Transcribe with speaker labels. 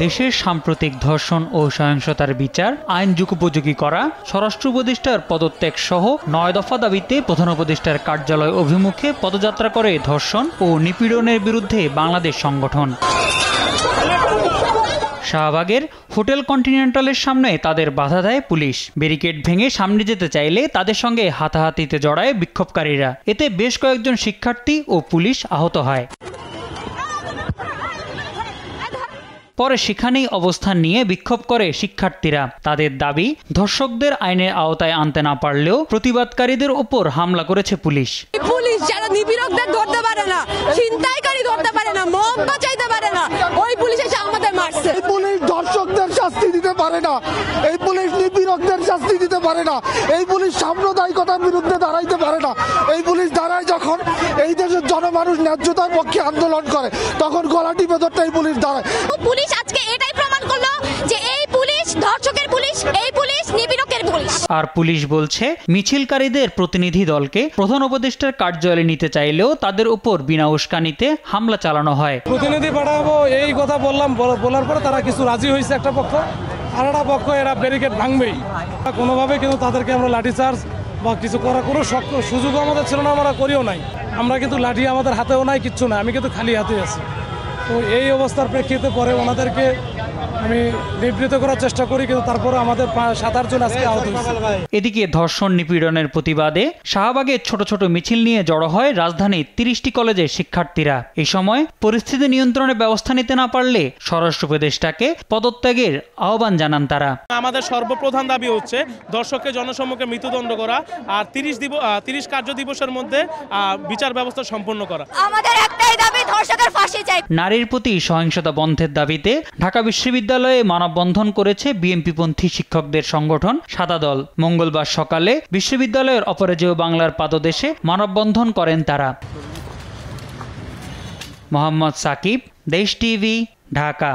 Speaker 1: দেশের সাম্প্রতিক ধর্ষণ ও সহিংসতার বিচার আইন যুগোপযোগী করা, স্বরাষ্ট্র উপদেষ্টার পদত্যাগ সহ 9 দফা দাবিতে প্রধান উপদেষ্টার কার্যালয় অভিমুখে পদযাত্রা করে ধর্ষণ ও নিপীড়নের বিরুদ্ধে বাংলাদেশ সংগঠন। শাহবাগের হোটেল কন্টিনেন্টালের সামনে তাদের বাধা দেয় পুলিশ। ব্যারিকেড ভেঙে সামনে যেতে চাইলে তাদের সঙ্গে হাতাহাতিতে জড়ায় বিক্ষোভকারীরা। এতে বেশ কয়েকজন শিক্ষার্থী ও পুলিশ আহত হয়। পরে সেখানেই অবস্থান নিয়ে বিক্ষোভ করে শিক্ষার্থীরা। তাদের দাবি, ধর্ষকদের আইনের আওতায় আনতে না পারলেও প্রতিবাদকারীদের ওপর হামলা করেছে পুলিশ।
Speaker 2: পুলিশ যারা নিপীড়কদের ধরতে পারে না, ছিনতাইকারী ধরতে পারে না, মব বাঁচাইতে পারে না, ওই পুলিশ এসে আমাদের মারছে।
Speaker 3: এই পুলিশ ধর্ষকদের শাস্তি দিতে পারে না, এই পুলিশ নিপীড়কদের শাস্তি দিতে পারে না, এই পুলিশ সাম্প্রদায়িকতার বিরুদ্ধে দাঁড়াইতে পারে না। এই পুলিশ দাঁড়ায় যখন এই দেশের জনমানুষ ন্যায্যতার পক্ষে আন্দোলন করে, তখন গলা টিপে ধরতে এই পুলিশ দাঁড়ায়।
Speaker 2: পুলিশ আজকে এটাই প্রমাণ করলো যে এই পুলিশ ধর্ষকের পুলিশ, এই পুলিশ নিপীড়কের পুলিশ।
Speaker 1: আর পুলিশ বলছে, মিছিলকারীদের প্রতিনিধি দলকে প্রধান উপদেষ্টার কার্যালয়ে নিতে চাইলেও তাদের উপর বিনা উস্কানিতে হামলা চালানো হয়।
Speaker 4: প্রতিনিধি পাঠাবো এই কথা বললাম, বলার পরে তারা কিছু রাজি হয়েছে একটা পক্ষ, আর একটা পক্ষ এরা ব্যারিকেড ভাঙবেই। কোনোভাবে কিন্তু তাদেরকে আমরা লাঠিচার্জ বা কিছু করার কোনো সুযোগও আমাদের ছিল না, আমরা করিও নাই। আমরা কিন্তু লাঠি আমাদের হাতেও নাই, কিচ্ছু না, আমি কিন্তু খালি হাতে আছি। তো এই অবস্থার প্রেক্ষিতে পরে ওনাদেরকে আমি নিবৃত করার চেষ্টা করি, কিন্তু তারপরে আমাদের 7-8 জন আজকে আহত হয়েছে।
Speaker 1: এদিকে ধর্ষণ নিপীড়নের প্রতিবাদে শাহবাগে ছোট ছোট মিছিল নিয়ে জড়ো হয় রাজধানীর 30টি কলেজের শিক্ষার্থীরা। এই সময় পরিস্থিতি নিয়ন্ত্রণে ব্যবস্থা নিতে না পারলে স্বরাষ্ট্র উপদেষ্টাকে পদত্যাগের আহ্বান জানান তারা।
Speaker 5: আমাদের সর্বপ্রধান দাবি হচ্ছে ধর্ষককে জনসম্মুখে মৃত্যুদণ্ড করা আর 30 কার্য দিবসের মধ্যে বিচার ব্যবস্থা সম্পন্ন করা।
Speaker 2: আমাদের একটাই দাবি, ধর্ষকের ফাঁসি চাই।
Speaker 1: নারীর প্রতি সহিংসতা বন্ধের দাবিতে ঢাকা বিশ্ববিদ্যালয়ে মানববন্ধন করেছে বিএনপিপন্থী শিক্ষকদের সংগঠন সাদা দল। মঙ্গলবার সকালে বিশ্ববিদ্যালয়ের অপরাজেয় বাংলার পাদদেশে মানববন্ধন করেন তারা। মোহাম্মদ সাকিব, দেশ টিভি, ঢাকা।